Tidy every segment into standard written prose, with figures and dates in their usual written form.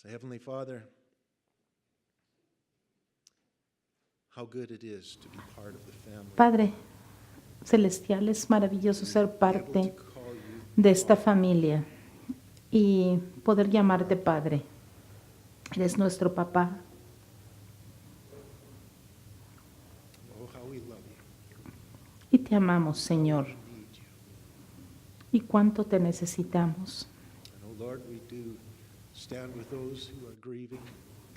So, Heavenly Father, how good it is to be part of the family. Padre celestial, es maravilloso ser parte de esta familia y poder llamarte Padre. Eres nuestro papá. Oh, how we love you. Y te amamos, Señor. We need you. Y cuánto te necesitamos. And oh Lord, we do stand with those who are grieving.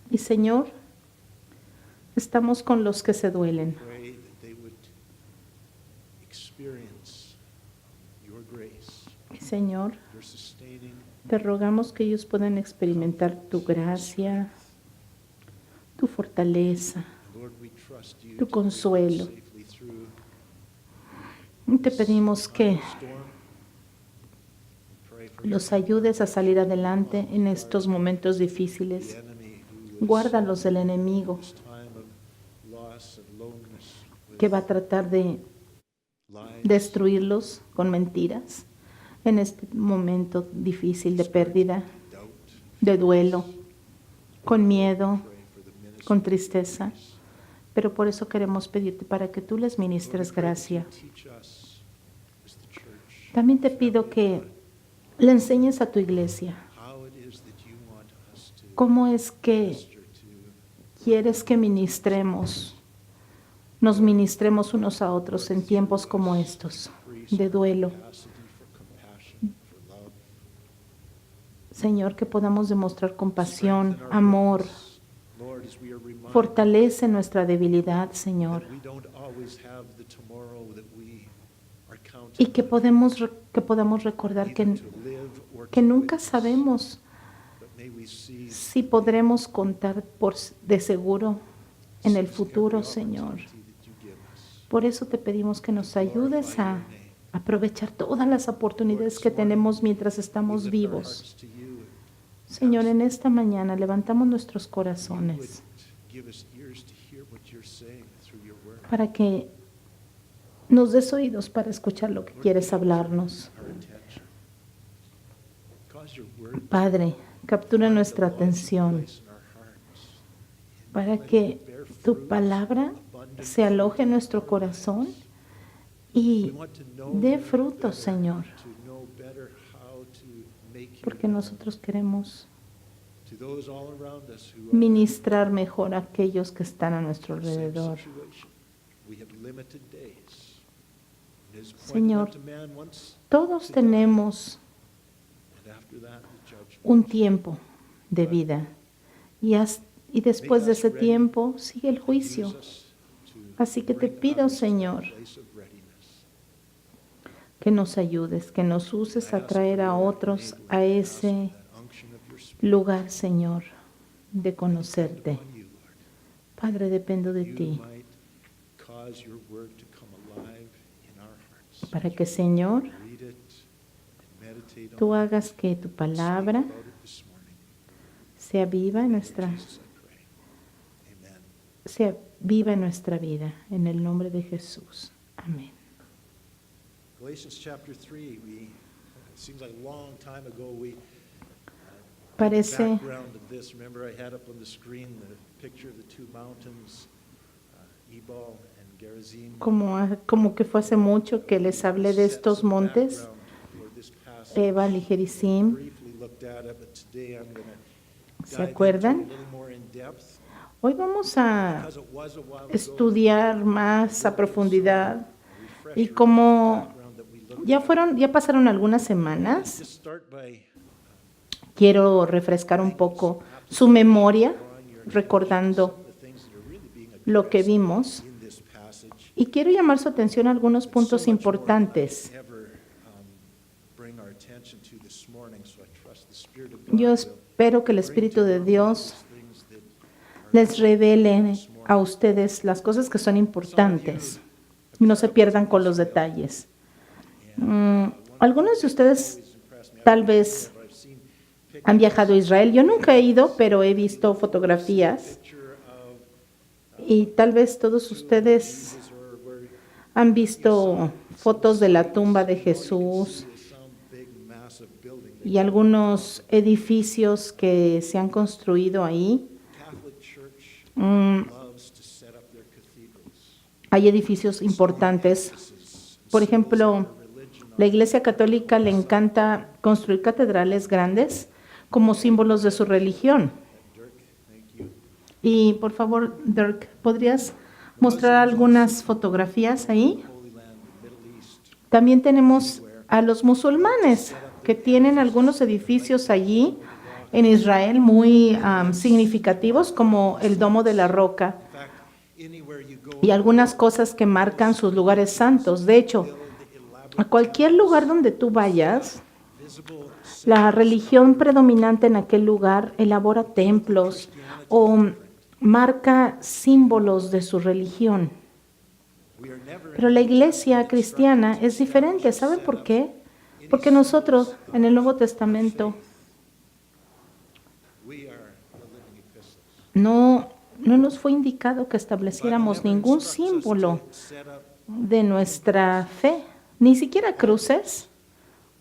Y Señor, estamos con los que se duelen. Pray that they would experience your grace, Y Señor, your sustaining, te rogamos que ellos puedan experimentar tu gracia, tu fortaleza. Lord, we trust you Tu to consuelo. lead us safely through Y te pedimos que storm. Pray for los ayudes a salir adelante en estos momentos difíciles. the enemy who is Guárdalos del enemigo this time of loss and loneliness with que va a tratar de lies, destruirlos con mentiras en este momento difícil de pérdida, doubt. de duelo, con miedo, Pray for the ministry. con tristeza. Pero por eso queremos pedirte para que tú les ministres gracia. Teach us as the church También te pido que le enseñes a tu iglesia how it is that you want us to cómo es que minister to quieres que nos ministremos unos a otros en tiempos como estos, de duelo. capacity for compassion, for love. Señor, que podamos demostrar compasión, amor. Lord, as we are reminded Fortalece nuestra debilidad, Señor. that we don't always have the tomorrow that we are counting Y que podamos recordar either to live or que to nunca witness. sabemos But may we see si podremos contar de seguro en el every futuro, Señor. opportunity that you give us. Por eso te pedimos que nos ayudes a aprovechar todas las oportunidades que tenemos mientras estamos We lift our vivos. hearts to you. Señor, en esta mañana levantamos nuestros You would corazones give us ears to hear what you're saying through your word. para que nos des oídos para escuchar lo que quieres hablarnos. Our attention. Cause your word to Padre, captura find nuestra a lodging atención place in our hearts. para Let que it bear tu fruit, palabra abundant se aloje en fruit nuestro in our corazón lives. We y want to know dé you fruto, better, Señor, to know better how to make you porque known nosotros queremos to those all around us who are ministrar mejor a aquellos que están a nuestro in the same alrededor. situation. We have limited days. It is pointed Señor, unto man once, Todos tenemos and after that the judgment. un tiempo de vida y después de ese tiempo sigue el juicio. Use us to Así que te bring pido, others to that Señor, place of readiness. que nos ayudes, que nos uses a traer a otros a ese lugar, Señor, de conocerte. Padre, dependo de ti para que, Señor, tú hagas que tu palabra sea viva en nuestra vida. En el nombre de Jesús. Amén. Galatians chapter 3, it seems like a long time ago Parece background of this. Remember I had up on the screen the picture of the two mountains, Ebal and Gerizim. como que fue hace mucho que les hablé de estos montes, Ebal y Gerizim. Briefly looked at it, but today I'm going to ¿Se dive into acuerdan? it a little more in depth Hoy vamos a because it was a while ago. estudiar más a profundidad Refresher y como background that we looked at. ya pasaron algunas semanas, Just start by quiero refrescar un poco su memoria, recordando the things that are really being lo que addressed vimos, in this passage. y quiero llamar su atención a algunos puntos So much more importantes. than I could ever, bring our attention to this morning, so I trust the Spirit of God Yo will espero que el bring Espíritu to de our Dios minds things that are les revele a ustedes las cosas que son importantes y no se pierdan con los detalles. Algunos de ustedes tal vez han viajado a Israel. Yo nunca he ido, pero he visto fotografías y tal vez todos ustedes han visto fotos de la tumba de Jesús y algunos edificios que se han construido ahí. Catholic Church Mm, loves to set up their cathedrals. Hay edificios importantes. Por ejemplo, la Iglesia Católica le encanta construir catedrales grandes como símbolos de su religión. Dirk, thank you. Y por favor, Dirk, ¿podrías mostrar algunas fotografías ahí? Holy Land, Middle East. También tenemos a los musulmanes que tienen algunos edificios allí en Israel muy significativos, como el Domo de la Roca In fact, anywhere you go, y algunas cosas que marcan sus lugares santos. De hecho, a cualquier lugar donde tú vayas, visible la religión predominante en aquel lugar elabora templos o marca símbolos de su religión. we are never Pero la iglesia cristiana es diferente. ¿Saben por qué? Porque nosotros en el Nuevo Testamento we are the living epistles. no nos fue indicado que estableciéramos ningún símbolo Set up de nuestra fe, ni siquiera cruces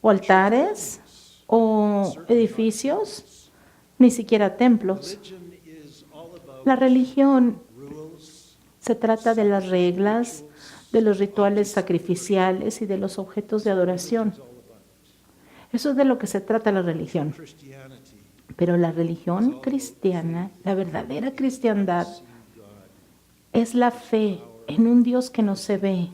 o altares o edificios, ni siquiera templos. religion is all about La religión rules, se trata de las reglas, de los rituales sacrificiales y de los objetos de adoración. Eso es de lo que se trata la religión. Christianity, Pero la religión cristiana, la verdadera cristiandad, es la fe en un Dios que no se ve,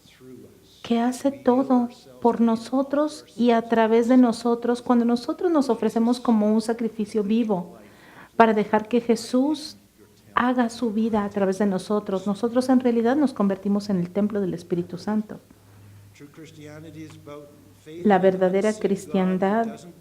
through us. que hace todo por nosotros y a través de nosotros, cuando nosotros nos ofrecemos como un sacrificio vivo para dejar que Jesús haga su vida a través de nosotros. Nosotros en realidad nos convertimos en el templo del Espíritu Santo. True Christianity is about faith La in verdadera God, seeing God cristiandad who doesn't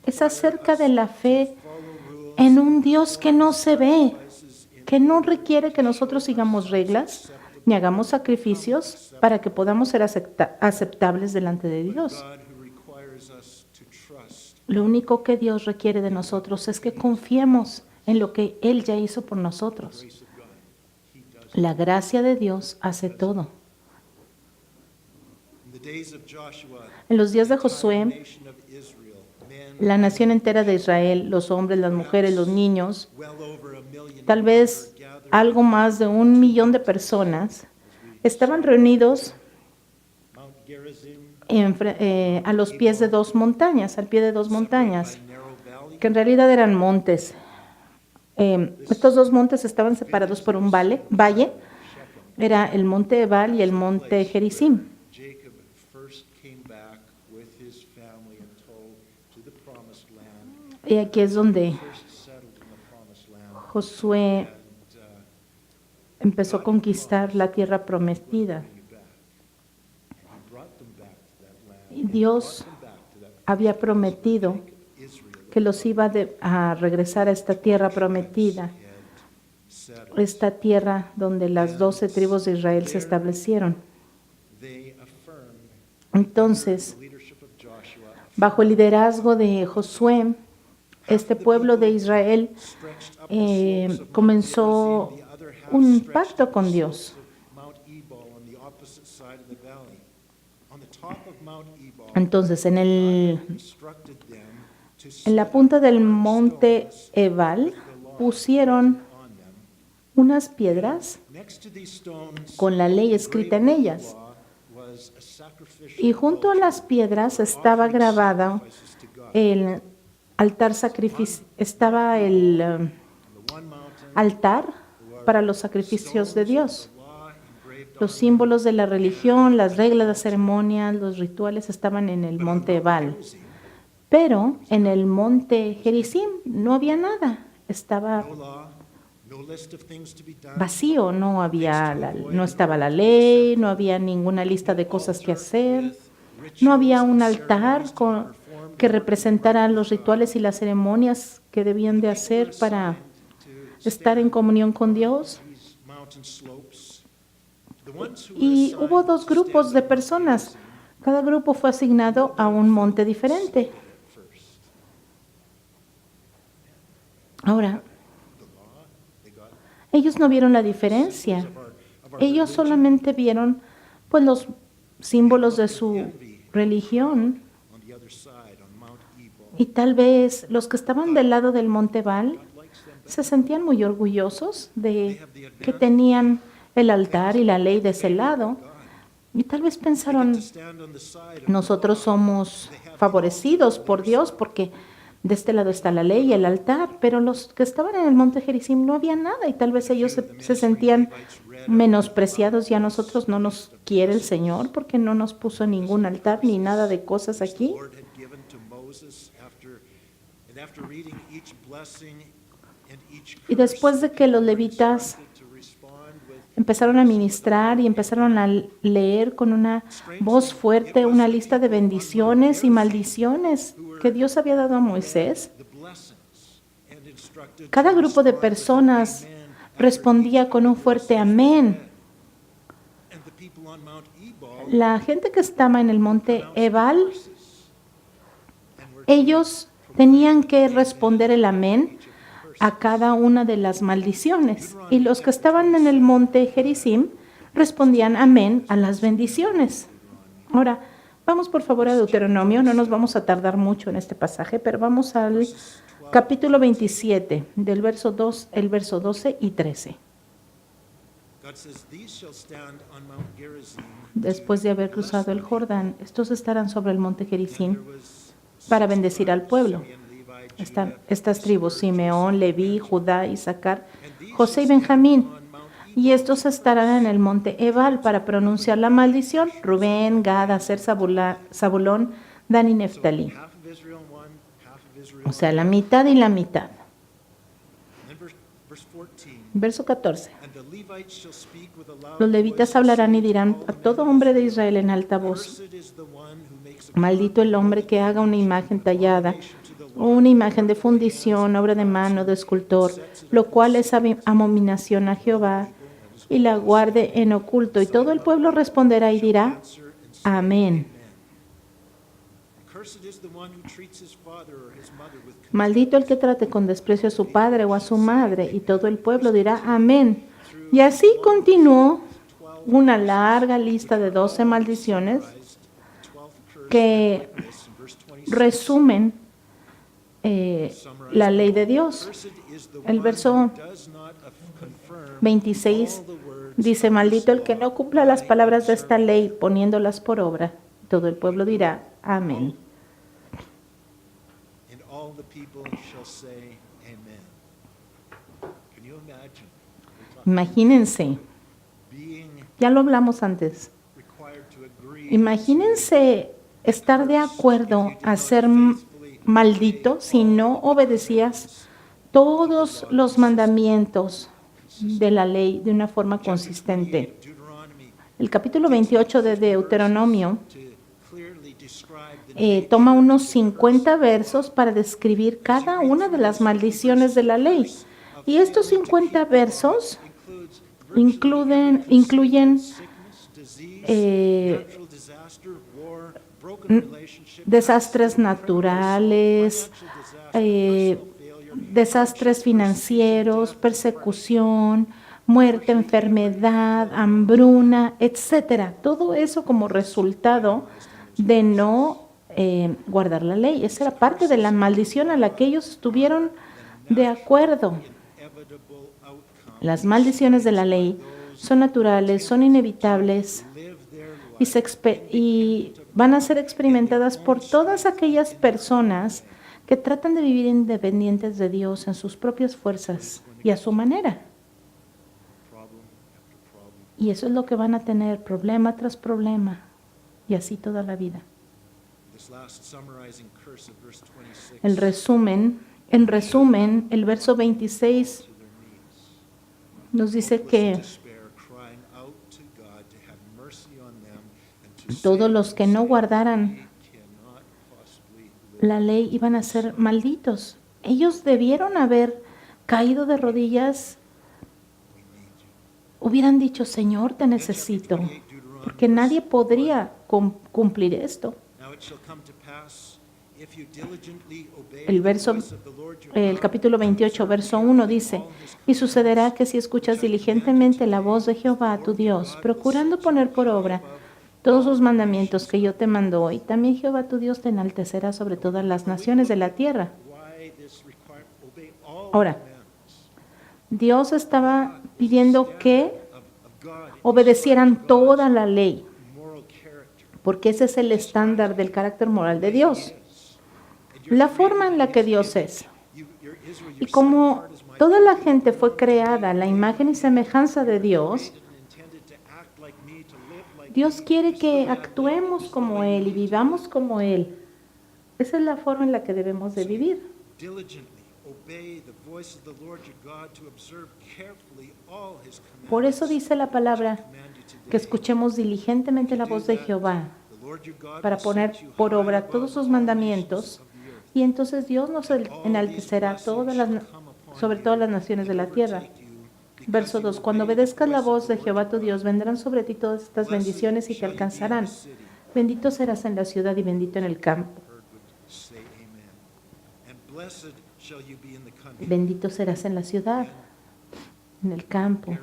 es require acerca us de la fe to follow rules, en un Dios que no se ve, sacrifices in que no requiere que nosotros sigamos reglas ni hagamos sacrificios para que podamos ser aceptables delante de Dios. God who requires us to trust. Lo único que Dios requiere de nosotros es que confiemos en lo que Él ya hizo por nosotros. Grace of God. He does. La gracia de Dios hace todo. In the days of Joshua, En los días de the entire Josué, nation of Israel, men, la nación entera de Israel, los hombres, las mujeres, los niños, well over a million tal vez were gathered algo más de 1 millón de personas, estaban reunidos Mount Gerizim, a los pies de dos montañas, al pie de dos montañas, by narrow valley. que en realidad eran montes. Estos dos montes estaban separados por un valle, era el monte Ebal y el monte Gerizim. Jacob first came back with his family and told to the promised land, Y aquí es donde first settled in the promised land, Josué and empezó a conquistar la tierra prometida. bring you back. And he brought them back to that land. Y Dios Brought them back to that había prometido Israel que los iba a regresar a esta tierra prometida, had settled. esta tierra donde las 12 tribus de Israel se establecieron. They affirmed Entonces, the leadership of Joshua, bajo el liderazgo de Josué, este pueblo de Israel stretched up the slopes of Mount comenzó Gerizim, the other half un stretched pacto up con the Dios. slopes of Mount Ebal on the opposite side of the valley. On the top of Mount Ebal, Entonces, en instructed them to en la set punta del up monte stones Ebal with the law pusieron on them. unas piedras Next to these stones, con la ley escrita en engraved with ellas. the law, was a sacrificial Y junto a altar, las piedras estaba offering grabado sacrifices to God. el altar sacrificio, estaba el On the one mountain, altar para los sacrificios de stones Dios. of the law engraved Los on símbolos de la religión, las reglas, las ceremonias, los rituales estaban en el them. monte Ebal. Gerizim, Pero en el monte Gerizim no había nada. Estaba no law, no list of things to be done, vacío, no estaba la ley, no había ninguna lista de cosas que hacer, no había un altar que representara los rituales y las ceremonias que debían de hacer para estar en comunión con Dios. these mountain slopes. The ones who were Y assigned hubo dos to grupos stand de on personas. Cada grupo fue asignado a un monte diferente. first. Ahora, The law, they got ellos no vieron la diferencia. of our Ellos religion solamente vieron pues los símbolos de su religión on Y tal vez los que estaban del lado del monte Ebal se sentían muy orgullosos de que tenían el altar y la ley de ese lado. Y tal vez pensaron, nosotros somos favorecidos por Dios porque de este lado está la ley y el altar, pero los que estaban en el monte Gerizim no había nada y tal vez ellos se sentían menospreciados y a nosotros no nos quiere el Señor porque no nos puso ningún altar ni nada de cosas aquí. Y después de que los levitas empezaron a ministrar y empezaron a leer con una voz fuerte una lista de bendiciones y maldiciones que Dios había dado a Moisés, cada grupo de personas respondía con un fuerte amén. La gente que estaba en el monte Ebal, ellos tenían que responder el amén a cada una de las maldiciones. Y los que estaban en el monte Gerizim respondían amén a las bendiciones. Ahora, vamos por favor a Deuteronomio, no nos vamos a tardar mucho en este pasaje, pero vamos al capítulo 27, del verso 2, el verso 12 y 13. Después de haber cruzado el Jordán, estos estarán sobre el monte Gerizim para bendecir al pueblo. Están estas tribus: Simeón, Leví, Judá, Isaacar, José y Benjamín. Y estos estarán en el monte Ebal para pronunciar la maldición: Rubén, Gad, Aser, Zabulón, Dan y Neftalí. O sea, la mitad y la mitad. Verso 14. Los levitas hablarán y dirán a todo hombre de Israel en alta voz: maldito el hombre que haga una imagen tallada o una imagen de fundición, obra de mano de escultor, lo cual es abominación a Jehová, y la guarde en oculto. Y todo el pueblo responderá y dirá: amén. Maldito el que trate con desprecio a su padre o a su madre. Y todo el pueblo dirá amén. Y así continuó una larga lista de 12 maldiciones que resumen la ley de Dios. El verso 26 dice: maldito el que no cumpla las palabras de esta ley poniéndolas por obra. Todo el pueblo dirá amén. Imagínense, ya lo hablamos antes, imagínense estar de acuerdo a ser maldito si no obedecías todos los mandamientos de la ley de una forma consistente. El capítulo 28 de Deuteronomio toma unos 50 versos para describir cada una de las maldiciones de la ley. Y estos 50 versos incluyen desastres naturales, desastres financieros, persecución, muerte, enfermedad, hambruna, etcétera. Todo eso como resultado de no guardar la ley. Esa era parte de la maldición a la que ellos estuvieron de acuerdo. Las maldiciones de la ley son naturales, son inevitables y van a ser experimentadas por todas aquellas personas que tratan de vivir independientes de Dios en sus propias fuerzas y a su manera. Y eso es lo que van a tener, problema tras problema, y así toda la vida. En resumen, el verso 26 nos dice que todos los que no guardaran la ley iban a ser malditos. Ellos debieron haber caído de rodillas, hubieran dicho: Señor, te necesito, porque nadie podría cumplir esto. El capítulo 28, verso 1 dice: y sucederá que si escuchas diligentemente la voz de Jehová tu Dios, procurando poner por obra todos sus mandamientos que yo te mando hoy, también Jehová tu Dios te enaltecerá sobre todas las naciones de la tierra. Ahora, Dios estaba pidiendo que obedecieran toda la ley, porque ese es el estándar del carácter moral de Dios, la forma en la que Dios es. Y como toda la gente fue creada a la imagen y semejanza de Dios, Dios quiere que actuemos como Él y vivamos como Él. Esa es la forma en la que debemos de vivir. Por eso dice la palabra que escuchemos diligentemente la voz de Jehová para poner por obra todos sus mandamientos, y entonces Dios nos enaltecerá sobre todas las naciones de la tierra. Verso 2. Cuando obedezcas la voz de Jehová tu Dios, vendrán sobre ti todas estas bendiciones y te alcanzarán. Bendito serás en la ciudad y bendito en el campo. Bendito serás en la ciudad, en el campo.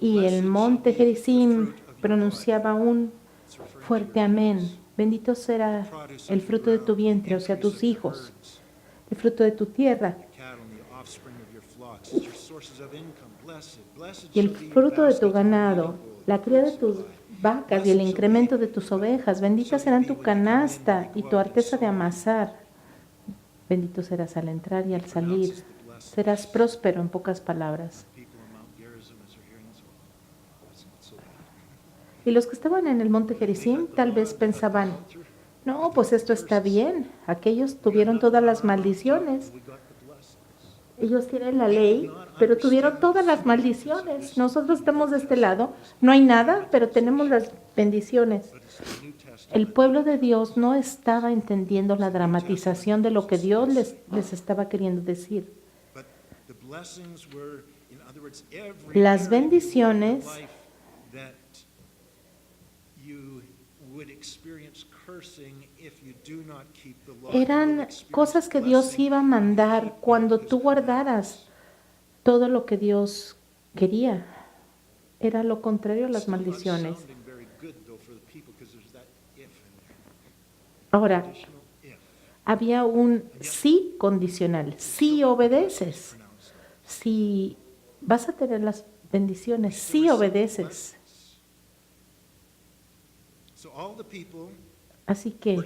Y el monte Gerizim pronunciaba un fuerte amén. Bendito será el fruto de tu vientre, o sea, tus hijos, el fruto de tu tierra, y el fruto de tu ganado, la cría de tus vacas y el incremento de tus ovejas. Benditas serán tu canasta y tu arteza de amasar. Bendito serás al entrar y al salir. Serás próspero, en pocas palabras. Y los que estaban en el monte Gerizim tal vez pensaban, no, pues esto está bien. Aquellos tuvieron todas las maldiciones. Ellos tienen la ley, pero tuvieron todas las maldiciones. Nosotros estamos de este lado, no hay nada, pero tenemos las bendiciones. El pueblo de Dios no estaba entendiendo la dramatización de lo que Dios les estaba queriendo decir. Las bendiciones eran cosas que Dios iba a mandar cuando tú guardaras todo lo que Dios quería. Era lo contrario a las maldiciones. Ahora, había un sí condicional. Si obedeces, si vas a tener las bendiciones, si obedeces. Así que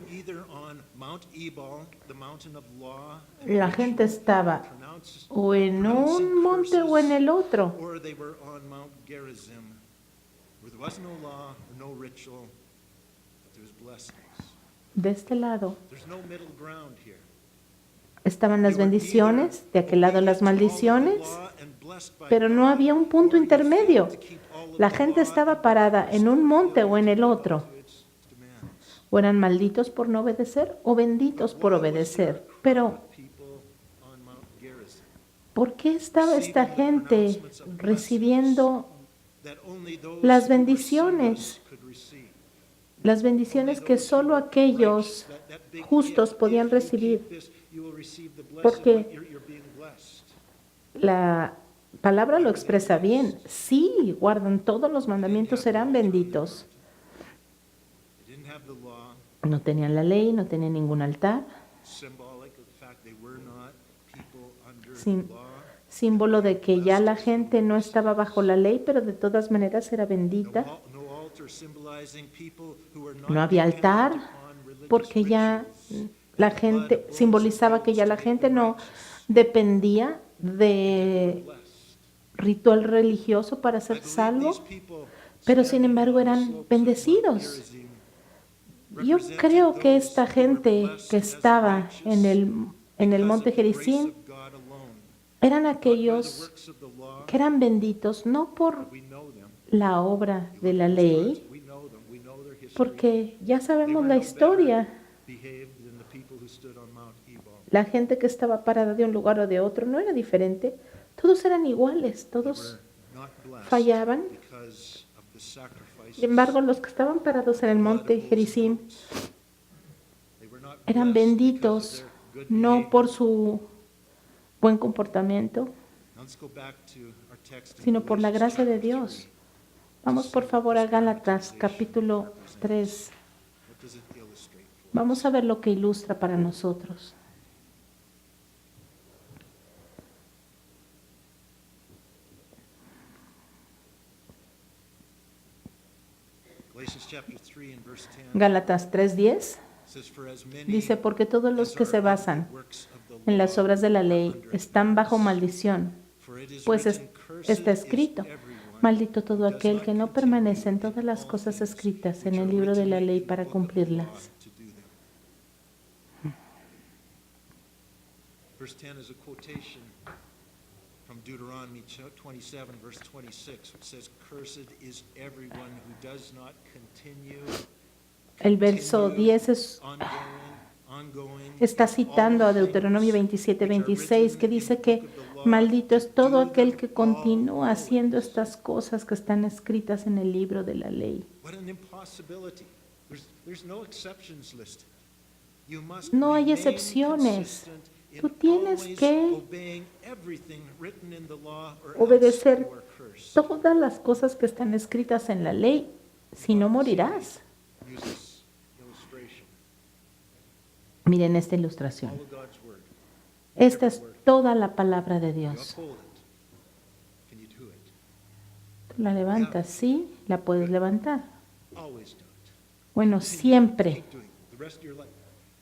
la gente estaba o en un monte o en el otro. De este lado estaban las bendiciones, de aquel lado las maldiciones, pero no había un punto intermedio. La gente estaba parada en un monte o en el otro. O eran malditos por no obedecer o benditos por obedecer. Pero, ¿por qué estaba esta gente recibiendo las bendiciones? Las bendiciones que solo aquellos justos podían recibir. Porque la palabra lo expresa bien. Si guardan todos los mandamientos, serán benditos. No tenían la ley, no tenían ningún altar. Símbolo de que ya la gente no estaba bajo la ley, pero de todas maneras era bendita. No había altar, porque ya la gente simbolizaba que ya la gente no dependía de ritual religioso para ser salvo, pero sin embargo eran bendecidos. Yo creo que esta gente que estaba en el monte Gerizim eran aquellos que eran benditos no por la obra de la ley, porque ya sabemos la historia. La gente que estaba parada de un lugar o de otro no era diferente. Todos eran iguales, todos fallaban. Sin embargo, los que estaban parados en el monte Gerizim eran benditos no por su buen comportamiento, sino por la gracia de Dios. Vamos por favor a Gálatas capítulo 3. What does it illustrate for? Vamos a ver lo que ilustra para nosotros. Galatians chapter 3 and verse 10 Gálatas 3:10 says, "For as many dice, porque todos los as que are se of the basan works of the en law las obras de la ley are under están bajo curse. maldición, For it is pues written, Cursed está is escrito, everyone maldito todo who does aquel not que no continue permanece en in todas las all cosas things escritas en which el are libro de la written ley in the para book of the law cumplirlas. to do them." Verse 10 is a quotation from Deuteronomy 27, verse 26, which says, "Cursed is everyone who does not continue." El verso 10 está citando a Deuteronomio 27:26, que dice que maldito es todo aquel que continúa haciendo estas cosas que están escritas en el libro de la ley. What an impossibility. There's no exceptions listed. You must No hay remain excepciones. consistent in Tú tienes always que obeying everything written in the law, or obedecer else you are cursed. todas las cosas que están escritas en la ley, si no morirás. Use this illustration. Miren esta ilustración. All of God's word. Esta es toda la palabra de You Dios. uphold it. Can you do it? Tú la levantas, sí, la puedes levantar. Always do it. Bueno, siempre. Keep doing it. The rest of your life.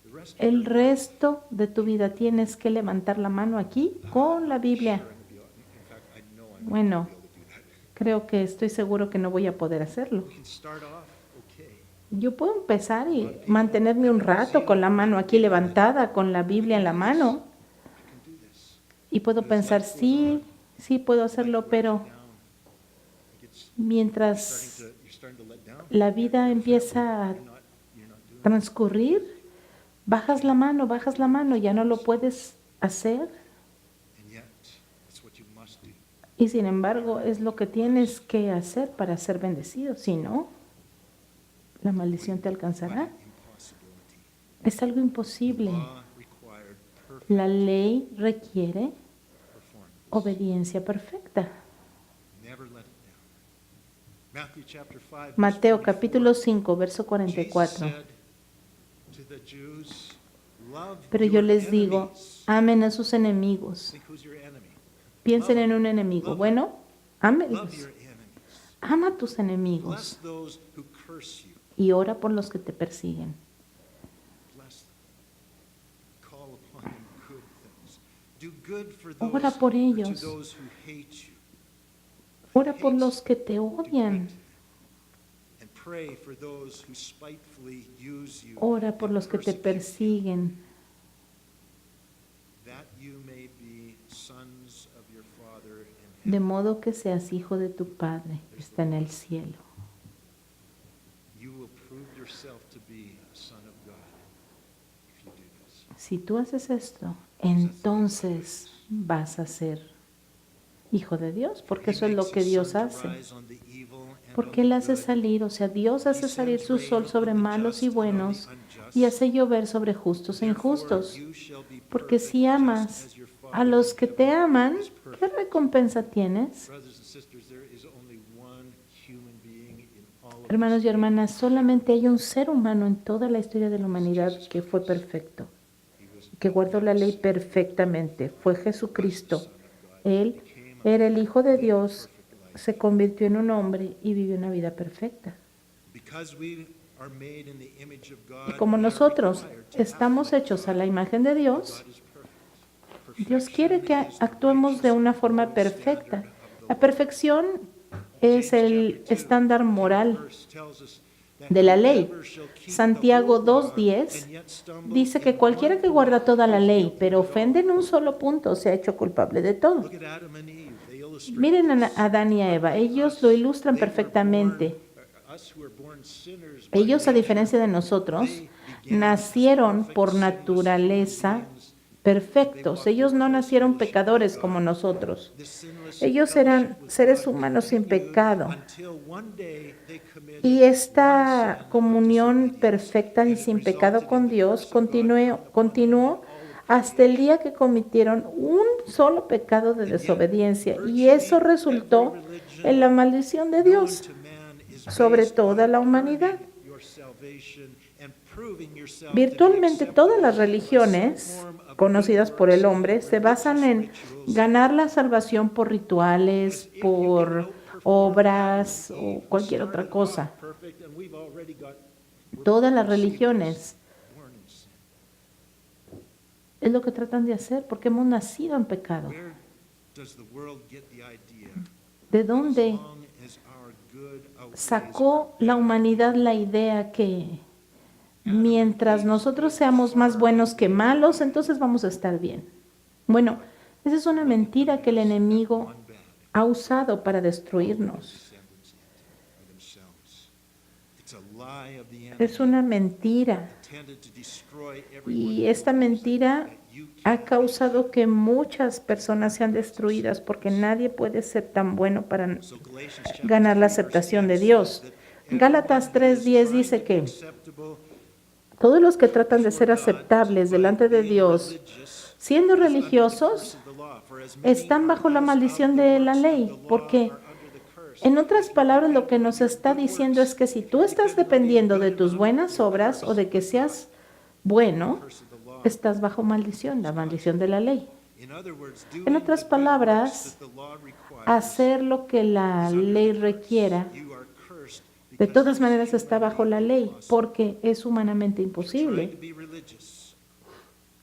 The rest of El your life. resto de tu vida tienes que levantar la mano aquí con la Biblia. Sure, I'm gonna be able- in fact, I know I'm not Bueno, gonna be able to do that. creo que estoy seguro que no voy a poder hacerlo. We can start off okay. Yo puedo empezar y mantenerme un rato con la mano aquí levantada, con la Biblia en la mano, I can do this. y puedo pensar, sí, sí puedo hacerlo, pero mientras You're starting to let down. la vida empieza a You're not doing transcurrir, bajas la mano, ya no lo puedes hacer, it. And yet, it's what you must do. y sin embargo es lo que tienes que hacer para ser bendecido, si no, la maldición te What alcanzará. an impossibility. Es algo imposible. Law required perfect La ley requiere performance. obediencia perfecta. Never let it down. Matthew chapter 5, verse Mateo 44. capítulo 5, verso Jesus 44. said to the Jews, "Love Pero yo your les digo, enemies." amen a sus enemigos. Think who's your enemy. Piensen en un enemigo. Bueno, Love ámelos. your enemies. Ama a tus Bless enemigos those who curse you. y ora por los que te persiguen. Bless them. Call upon them good things. Do good for Ora those, por or ellos. to those who hate you. Ora por los que te odian. And pray for those who spitefully use you. Ora por and los que te persecute you, persiguen, that you may be sons of your Father in de heaven. modo que seas hijo de tu Padre que está en el cielo. You will prove yourself to be a son of God if you do this. Si tú haces esto, entonces vas a ser hijo de Dios, porque eso es lo que Dios hace. Porque Él hace salir, o sea, Dios hace salir su sol sobre malos y buenos y hace llover sobre justos e injustos. Porque si amas a los que te aman, ¿qué recompensa tienes? Hermanos y hermanas, solamente hay un ser humano en toda la historia de la humanidad que fue perfecto, que guardó la ley perfectamente. Fue Jesucristo. Él era el Hijo de Dios, se convirtió en un hombre y vivió una vida perfecta. Y como nosotros estamos hechos a la imagen de Dios, Dios quiere que actuemos de una forma perfecta. La perfección es el estándar moral de la ley. Santiago 2:10 dice que cualquiera que guarda toda la ley, pero ofende en un solo punto, se ha hecho culpable de todo. Miren a Adán y a Eva, ellos lo ilustran perfectamente. Ellos, a diferencia de nosotros, nacieron por naturaleza perfectos. Ellos no nacieron pecadores como nosotros. Ellos eran seres humanos sin pecado. Y esta comunión perfecta y sin pecado con Dios continuó hasta el día que cometieron un solo pecado de desobediencia. Y eso resultó en la maldición de Dios. sobre toda la humanidad. Virtualmente todas las religiones conocidas por el hombre se basan en ganar la salvación por rituales, por obras o cualquier otra cosa. Todas las religiones es lo que tratan de hacer porque hemos nacido en pecado. ¿De dónde sacó la humanidad la idea que mientras nosotros seamos más buenos que malos, entonces vamos a estar bien? Bueno, esa es una mentira que el enemigo ha usado para destruirnos. Es una mentira. Y esta mentira ha causado que muchas personas sean destruidas porque nadie puede ser tan bueno para ganar la aceptación de Dios. Gálatas 3:10 dice que todos los que tratan de ser aceptables delante de Dios, siendo religiosos, están bajo la maldición de la ley, porque en otras palabras lo que nos está diciendo es que si tú estás dependiendo de tus buenas obras o de que seas bueno, estás bajo maldición, la maldición de la ley. En otras palabras, hacer lo que la ley requiera, de todas maneras está bajo la ley, porque es humanamente imposible.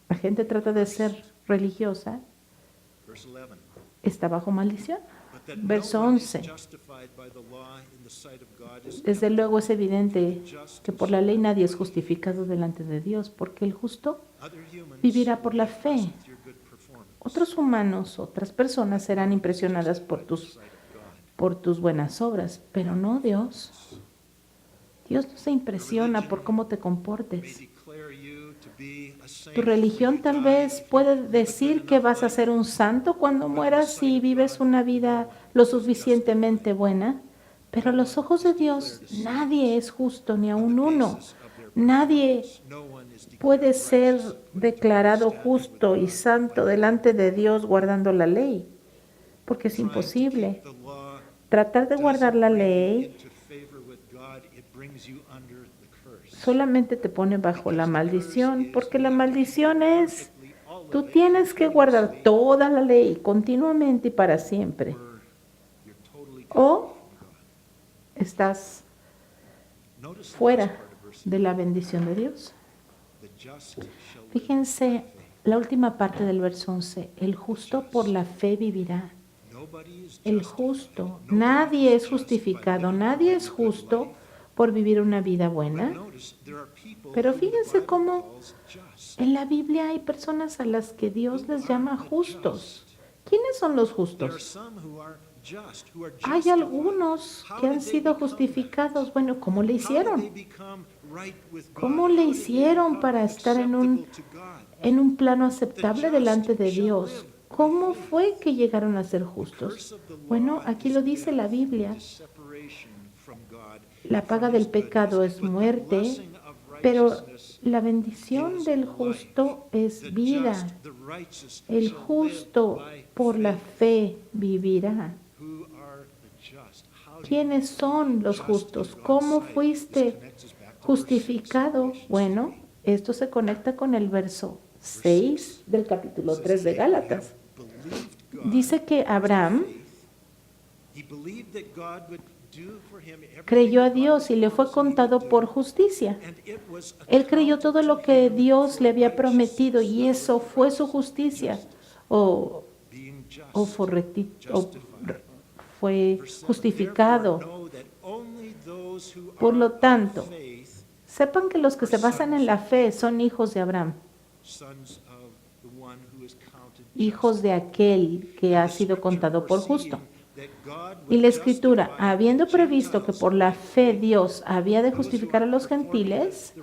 La gente trata de ser religiosa, está bajo maldición. Verso 11. Desde luego es evidente que por la ley nadie es justificado delante de Dios, porque el justo vivirá por la fe. Otros humanos, otras personas serán impresionadas por tus buenas obras, pero no Dios. Dios no se impresiona por cómo te comportes. Tu religión tal vez puede decir que vas a ser un santo cuando mueras si vives una vida lo suficientemente buena, pero a los ojos de Dios nadie es justo, ni aun uno. Nadie puede ser declarado justo y santo delante de Dios guardando la ley, porque es imposible. Tratar de guardar la ley solamente te pone bajo la maldición, porque la maldición es, tú tienes que guardar toda la ley continuamente y para siempre, o estás fuera de la bendición de Dios. Fíjense la última parte del verso 11, el justo por la fe vivirá. El justo, nadie es justificado, nadie es justo por vivir una vida buena. Pero fíjense cómo en la Biblia hay personas a las que Dios les llama justos. ¿Quiénes son los justos? Hay algunos que han sido justificados. Bueno, ¿cómo le hicieron? ¿Cómo le hicieron para estar en un plano aceptable delante de Dios? ¿Cómo fue que llegaron a ser justos? Bueno, aquí lo dice la Biblia. La paga del pecado es muerte, pero la bendición del justo es vida. El justo por la fe vivirá. ¿Quiénes son los justos? ¿Cómo fuiste justificado? Bueno, esto se conecta con el verso 6 del capítulo 3 de Gálatas. Dice que Abraham creyó a Dios y le fue contado por justicia. Él creyó todo lo que Dios le había prometido y eso fue su justicia. Fue justificado. Por lo tanto, sepan que los que se basan en la fe son hijos de Abraham, hijos de aquel que ha sido contado por justo. Y la Escritura, habiendo previsto que por la fe Dios había de justificar a los gentiles,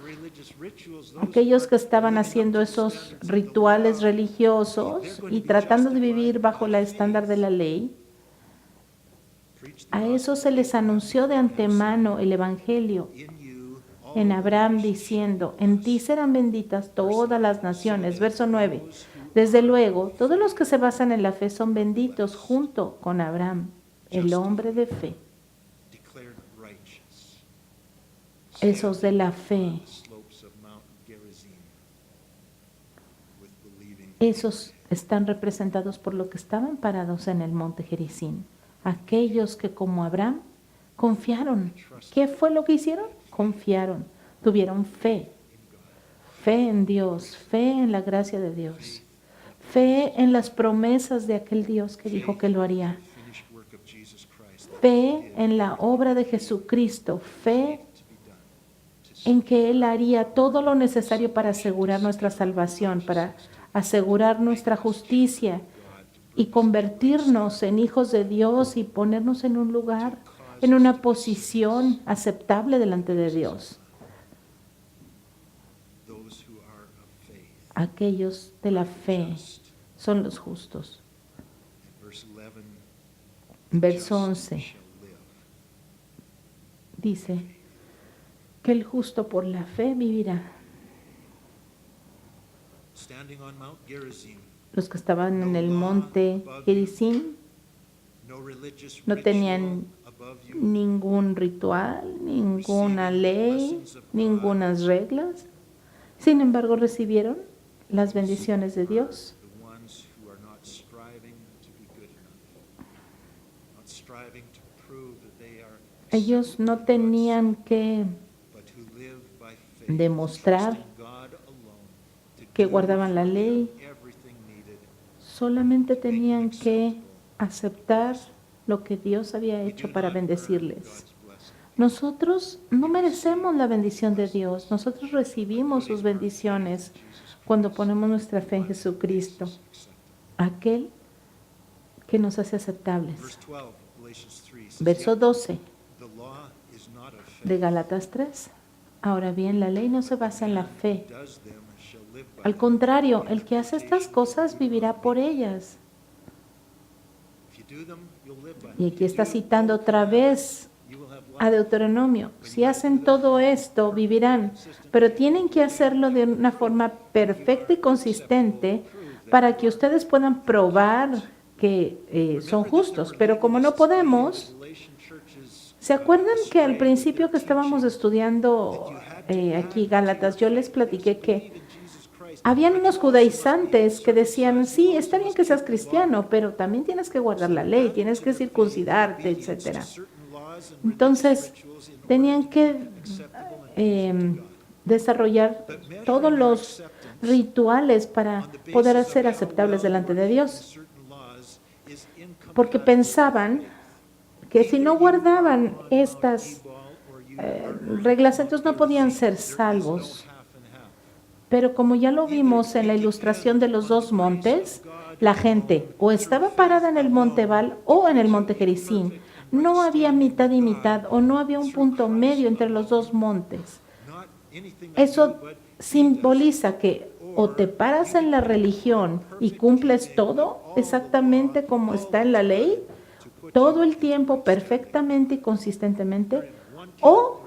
aquellos que estaban haciendo esos rituales religiosos y tratando de vivir bajo el estándar de la ley, a eso se les anunció de antemano el Evangelio en Abraham diciendo, en ti serán benditas todas las naciones. Verso 9. Desde luego, todos los que se basan en la fe son benditos junto con Abraham, el hombre de fe. esos de la fe, esos están representados por lo que estaban parados en el monte Gerizim. Aquellos que como Abraham confiaron. ¿Qué fue lo que hicieron? Confiaron, tuvieron fe. Fe en Dios, fe en la gracia de Dios, fe en las promesas de aquel Dios que dijo que lo haría. Fe en la obra de Jesucristo, fe en que Él haría todo lo necesario para asegurar nuestra salvación, para asegurar nuestra justicia y convertirnos en hijos de Dios y ponernos en un lugar, en una posición aceptable delante de Dios. Aquellos de la fe son los justos. Verso 11 dice que el justo por la fe vivirá. Los que estaban en el monte Gerizim no tenían ningún ritual, ninguna ley, ningunas reglas. Sin embargo, recibieron las bendiciones de Dios. Ellos no tenían que demostrar que guardaban la ley, solamente tenían que aceptar lo que Dios había hecho para bendecirles. Nosotros no merecemos la bendición de Dios, nosotros recibimos sus bendiciones cuando ponemos nuestra fe en Jesucristo, aquel que nos hace aceptables. Verso 12 de Gálatas 3. Ahora bien, la ley no se basa en la fe. Al contrario, el que hace estas cosas vivirá por ellas. Y aquí está citando otra vez a Deuteronomio. Si hacen todo esto, vivirán, pero tienen que hacerlo de una forma perfecta y consistente para que ustedes puedan probar que son justos. Pero como no podemos, ¿se acuerdan que al principio que estábamos estudiando aquí Gálatas, yo les platiqué que habían unos judaizantes que decían, sí, está bien que seas cristiano, pero también tienes que guardar la ley, tienes que circuncidarte, etcétera. Entonces, tenían que desarrollar todos los rituales para poder ser aceptables delante de Dios, porque pensaban que si no guardaban estas reglas, entonces no podían ser salvos. Pero como ya lo vimos en la ilustración de los dos montes, la gente o estaba parada en el monte Ebal o en el monte Gerizim. No había mitad y mitad, o no había un punto medio entre los dos montes. Eso simboliza que o te paras en la religión y cumples todo exactamente como está en la ley, todo el tiempo perfectamente y consistentemente, o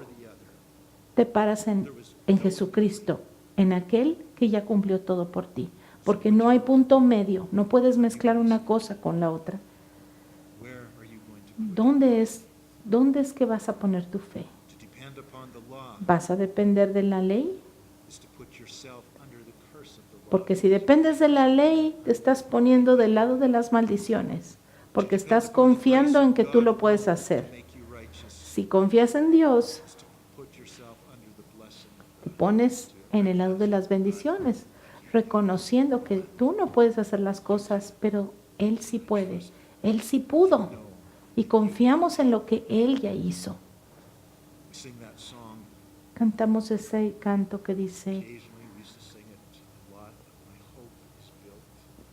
te paras en Jesucristo, en aquel que ya cumplió todo por ti. Porque no hay punto medio, no puedes mezclar una cosa con la otra. ¿Dónde es que vas a poner tu fe? ¿Vas a depender de la ley? Porque si dependes de la ley, te estás poniendo del lado de las maldiciones, porque estás confiando en que tú lo puedes hacer. Si confías en Dios, te pones en el lado de las bendiciones, reconociendo que tú no puedes hacer las cosas, pero Él sí puede, Él sí pudo. Y confiamos en lo que Él ya hizo. Cantamos ese canto que dice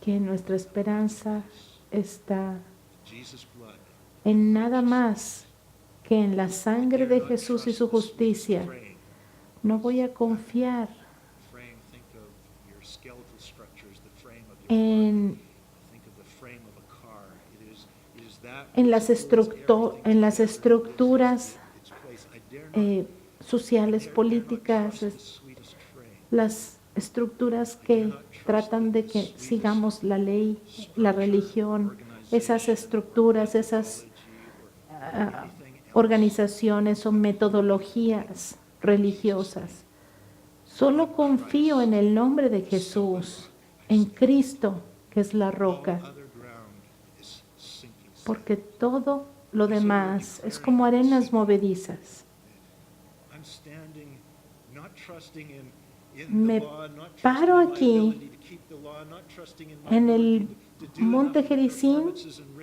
que nuestra esperanza está en nada más que en la sangre de Jesús y su justicia. No voy a confiar en las estructuras sociales, políticas, las estructuras que tratan de que sigamos la ley, la religión, esas estructuras, esas organizaciones o metodologías religiosas. Solo confío en el nombre de Jesús, en Cristo, que es la roca, porque todo lo demás es como arenas movedizas. Me paro aquí en el monte Gerizim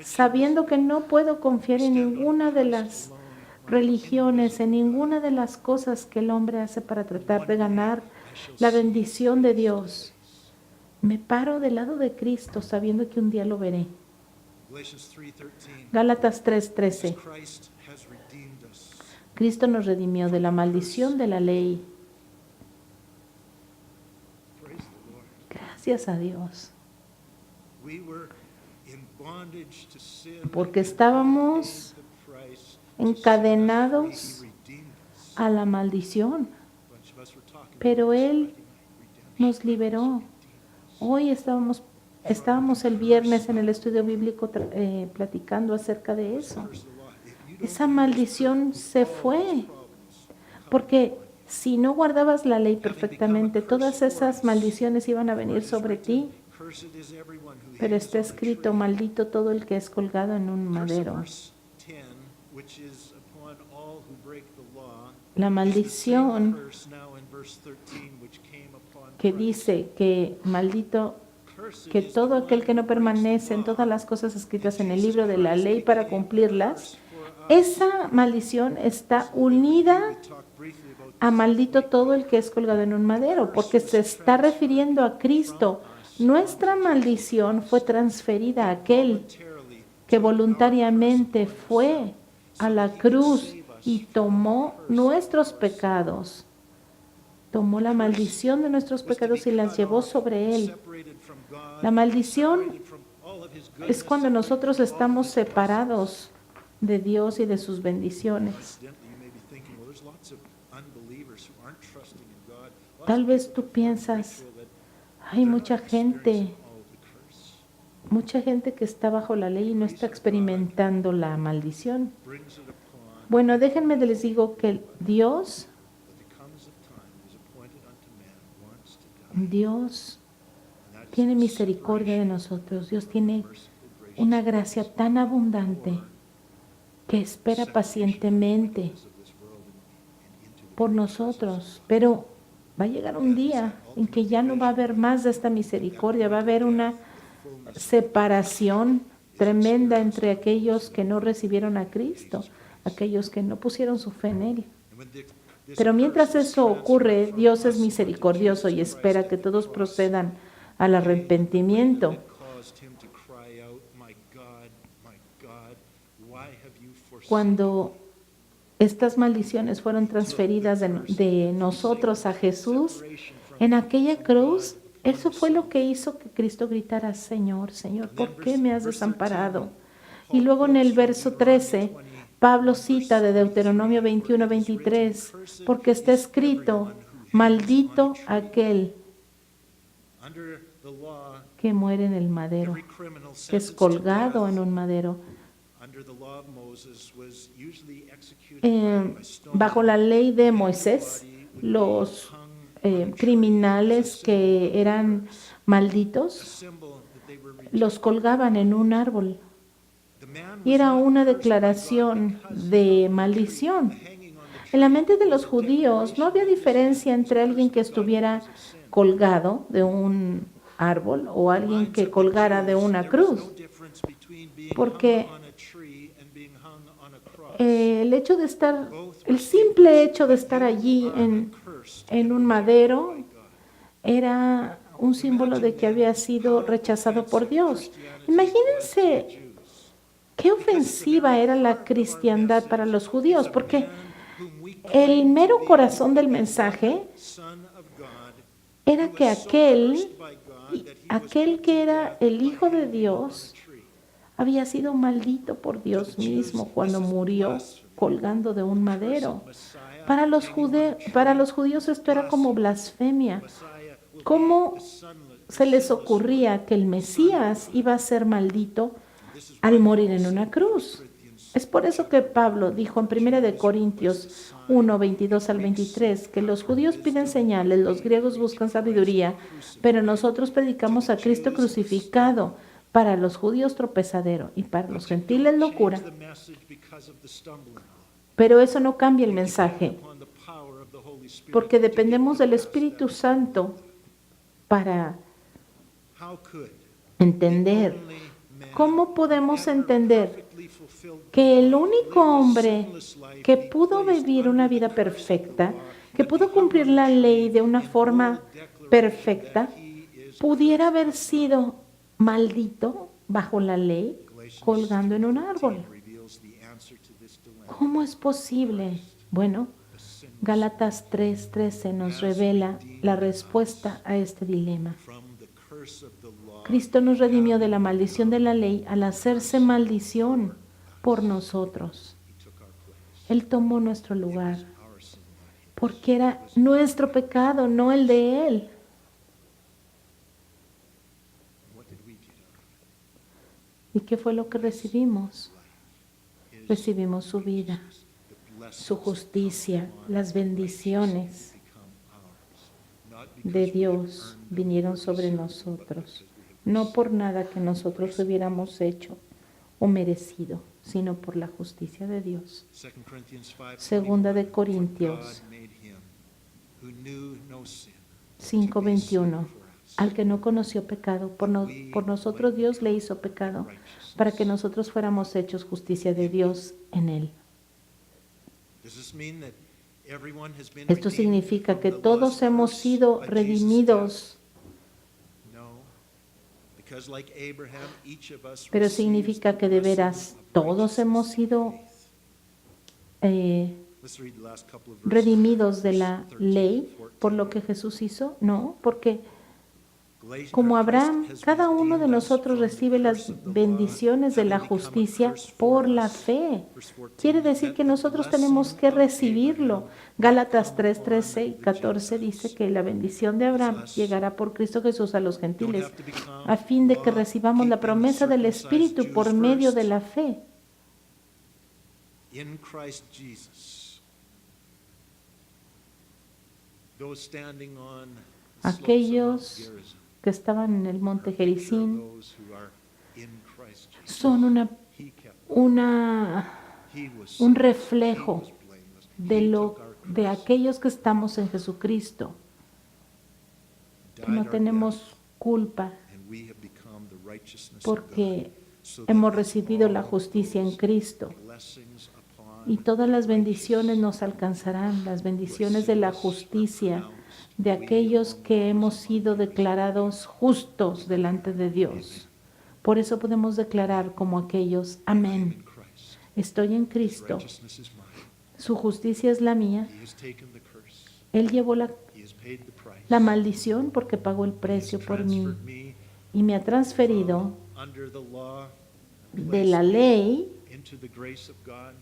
sabiendo que no puedo confiar en ninguna de las religiones, en ninguna de las cosas que el hombre hace para tratar de ganar la bendición de Dios. Me paro del lado de Cristo sabiendo que un día lo veré. Gálatas 3:13. Cristo nos redimió de la maldición de la ley. Gracias a Dios. Porque estábamos encadenados a la maldición, pero Él nos liberó. Hoy estábamos el viernes en el estudio bíblico platicando acerca de eso. Esa maldición se fue, porque si no guardabas la ley perfectamente, todas esas maldiciones iban a venir sobre ti. Pero está escrito, maldito todo el que es colgado en un madero. La maldición que dice que maldito que todo aquel que no permanece en todas las cosas escritas en el libro de la ley para cumplirlas, esa maldición está unida a maldito todo el que es colgado en un madero, porque se está refiriendo a Cristo. Nuestra maldición fue transferida a aquel que voluntariamente fue a la cruz y tomó nuestros pecados. Tomó la maldición de nuestros pecados y las llevó sobre Él. La maldición es cuando nosotros estamos separados de Dios y de sus bendiciones. Tal vez tú piensas, hay mucha gente que está bajo la ley y no está experimentando la maldición. Bueno, déjenme les digo que Dios tiene misericordia de nosotros. Dios tiene una gracia tan abundante que espera pacientemente por nosotros. Pero va a llegar un día en que ya no va a haber más de esta misericordia. Va a haber una separación tremenda entre aquellos que no recibieron a Cristo, aquellos que no pusieron su fe en Él. Pero mientras eso ocurre, Dios es misericordioso y espera que todos procedan al arrepentimiento. Cuando estas maldiciones fueron transferidas de nosotros a Jesús, en aquella cruz, eso fue lo que hizo que Cristo gritara, Señor, Señor, ¿por qué me has desamparado? Y luego en el verso 13, Pablo cita de Deuteronomio 21:23, porque está escrito, maldito aquel que muere en el madero, que es colgado en un madero. Bajo la ley de Moisés, los criminales que eran malditos los colgaban en un árbol. Y era una declaración de maldición. En la mente de los judíos no había diferencia entre alguien que estuviera colgado de un árbol o alguien que colgara de una cruz, porque el simple hecho de estar allí en un madero era un símbolo de que había sido rechazado por Dios. Imagínense qué ofensiva era la cristiandad para los judíos, porque el mero corazón del mensaje era que aquel que era el Hijo de Dios había sido maldito por Dios mismo cuando murió colgando de un madero. Para los judíos esto era como blasfemia. ¿Cómo se les ocurría que el Mesías iba a ser maldito al morir en una cruz? Es por eso que Pablo dijo en 1 de Corintios 1, 22 al 23, que los judíos piden señales, los griegos buscan sabiduría, pero nosotros predicamos a Cristo crucificado, para los judíos tropezadero y para los gentiles locura. Pero eso no cambia el mensaje, porque dependemos del Espíritu Santo para entender. ¿Cómo podemos entender que el único hombre que pudo vivir una vida perfecta, que pudo cumplir la ley de una forma perfecta, pudiera haber sido maldito bajo la ley colgando en un árbol? ¿Cómo es posible? Bueno, Gálatas 3:13 nos revela la respuesta a este dilema. Cristo nos redimió de la maldición de la ley al hacerse maldición por nosotros. Él tomó nuestro lugar porque era nuestro pecado, no el de Él. ¿Y qué fue lo que recibimos? Recibimos su vida, su justicia, las bendiciones de Dios vinieron sobre nosotros, no por nada que nosotros hubiéramos hecho o merecido, sino por la justicia de Dios. Segunda de Corintios 5:21. Al que no conoció pecado, por nosotros Dios le hizo pecado, para que nosotros fuéramos hechos justicia de Dios en él. Esto significa que todos hemos sido redimidos, pero significa que de veras todos hemos sido redimidos de la ley por lo que Jesús hizo. No, porque como Abraham, cada uno de nosotros recibe las bendiciones de la justicia por la fe. Quiere decir que nosotros tenemos que recibirlo. Gálatas 3:13 y 14 dice que la bendición de Abraham llegará por Cristo Jesús a los gentiles, a fin de que recibamos la promesa del Espíritu por medio de la fe. In Christ Jesus. Those standing on the slopes of Mount Aquellos Gerizim que estaban en el monte are picture of Gerizim those who are in Christ Jesus. son He kept He was un sinless. He reflejo was blameless. He took our de curse, aquellos que estamos en Jesucristo, que died no our tenemos death, culpa and we have become the righteousness of God. porque So that hemos as recibido la all justicia en those Cristo. blessings upon Y todas las the bendiciones righteous nos alcanzarán, las who are bendiciones de la sinless justicia, are pronounced de we aquellos among que those hemos among sido theirs. declarados justos delante de Dios. Por eso podemos declarar como aquellos, amén, In Christ. estoy en His Cristo, righteousness is mine. su justicia es la mía, He has taken the curse. Él llevó la He has paid the price. maldición porque pagó el He has precio por mí transferred me y me ha transferido from under the law, de la ley into the grace of God.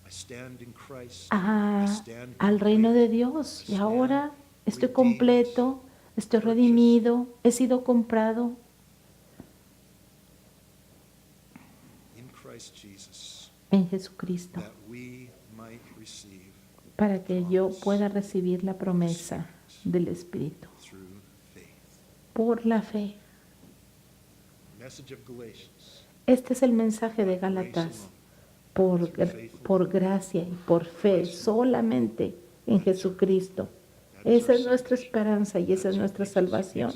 I stand in Christ. a- I stand al reino de complete. Dios. Y ahora estoy completo, estoy redimido, he sido comprado In Christ Jesus, en Jesucristo that we might receive para que yo pueda recibir la promesa del Espíritu through faith. por la fe. Message of Galatians. Este es el mensaje de Gálatas. Por gracia y por fe, solamente en Jesucristo. Esa es nuestra esperanza y esa es nuestra salvación.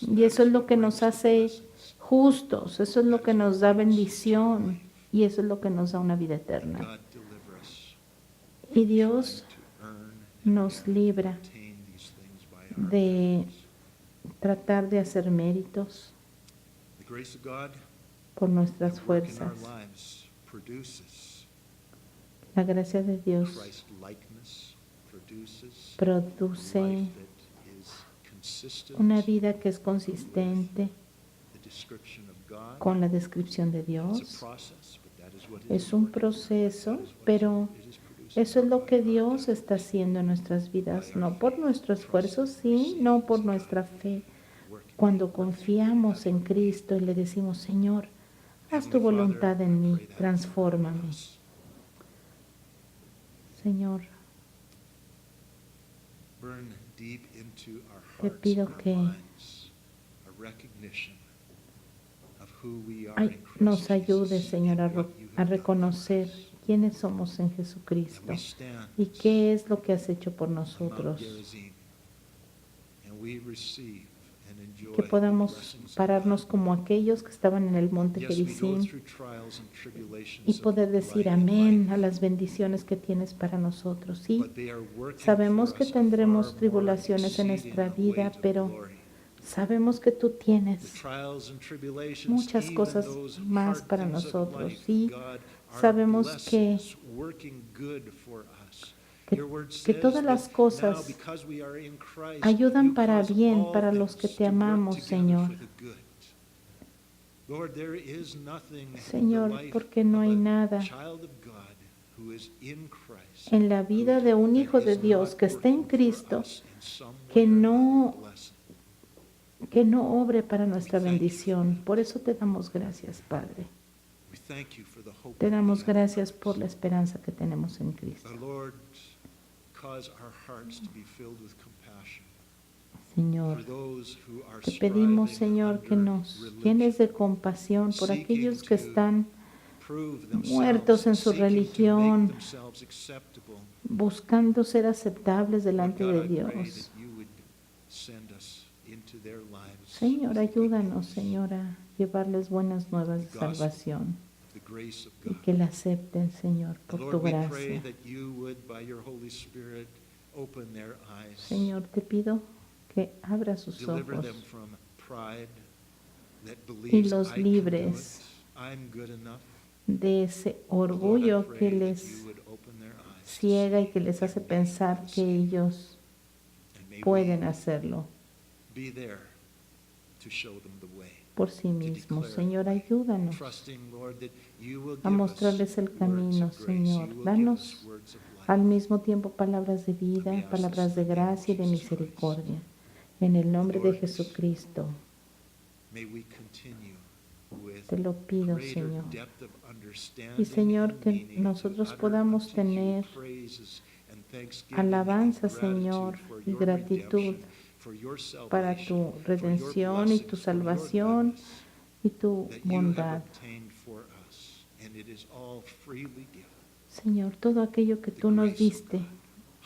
Y eso es lo que nos hace justos, eso es lo que nos da bendición y eso es lo que nos da una vida eterna. God deliver us Y Dios to earn nos libra obtain these things by our de efforts. tratar de hacer méritos The grace of God por nuestras at work in our fuerzas. lives produces La gracia de Dios Christ likeness, produces produce life that is consistent una vida que es consistente the description of God. con la descripción de It's Dios. a process, but that is what it Es is un working. proceso, That is what pero it is producing. eso es lo que Dios está haciendo en nuestras vidas, no por nuestro esfuerzo, sí, no por nuestra fe. Cuando confiamos en Cristo y le decimos, Señor, haz tu voluntad en mí, transfórmame. Señor, burn deep into our te hearts pido and our que minds a recognition of who we are in nos Christ ayude, Jesus Señor, and what you a have done for reconocer us. quiénes somos en And Jesucristo we stand y qué es lo que has hecho por on Mount nosotros. Gerizim, and we receive and enjoy Que the podamos blessings of pararnos God. como aquellos que estaban en el monte Yes, we go Gerizim through trials and tribulations y of poder decir life, amén a las bendiciones que tienes para nosotros. Sí, but they are working sabemos for que us a tendremos far more tribulaciones en exceeding nuestra vida, weight of pero glory. sabemos que tú The tienes trials and tribulations, muchas even cosas those más hard para things of nosotros. life, Sí, God, are sabemos que blessings working good for us. que- Your word que says todas that las now, cosas because we are in Christ, ayudan you para cause bien all para los que things te to work amamos, together Señor. for the good. Lord, there is nothing in the Señor, life porque no hay of a nada child of God who is in Christ, en la vida de un hijo de Dios que está en Cristo que no obre para nuestra bendición. Por eso te damos gracias, Padre. Te damos gracias por la esperanza que tenemos en Cristo. Lord, cause our hearts to be filled with compassion Señor, for those who are te pedimos, striving Señor, que under nos religion, llenes de compasión por seeking aquellos que to están prove themselves, muertos en su seeking to make religión, themselves acceptable. buscando ser aceptables Lord delante God, de I pray Dios. that you would send us into their lives Señor, with the good ayúdanos, news Señor, a llevarles buenas nuevas de salvación of the grace of y God. que la acepten, Señor, por And tu Lord, we pray gracia. that you would, by your Holy Spirit, open their eyes, Señor, te pido que abra sus deliver them ojos from pride that y believes los I can do libres it, I'm good enough. de ese Lord, I orgullo pray que that les you would open their eyes to ciega y see que les hace that we pensar are the que same. ellos And may pueden we hacerlo be there to show them the way, por sí to mismos. declare Señor, the way, ayúdanos trusting, Lord, that you will a give mostrarles el us camino, words of grace, Señor. you will give us Danos words of life. al mismo tiempo palabras de And we vida, ask this palabras in de the name of gracia y de Jesus misericordia. En el nombre de Lord, Jesucristo, May we continue with te lo pido, greater Señor. depth of understanding Y Señor, and que meaning to nosotros utter podamos unto you tener praises and thanksgiving alabanza, and gratitude Señor, for y your gratitud redemption, for your para salvation, tu for your redención y tu blessings, for your salvación goodness y tu that you have bondad. obtained for us, and it is all freely given. Señor, todo aquello que tú nos diste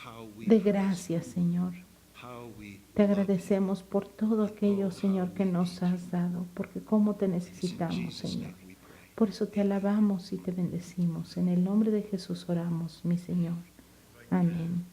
How we de praise gracia, you, Señor. how we Te love you. agradecemos por todo aquello, Oh, Señor, how que we nos need has dado, porque cómo te And it's in necesitamos, Jesus' Señor. name we pray. Por eso te Amen. alabamos y te bendecimos. En el nombre de Jesús oramos, mi Señor. Amén.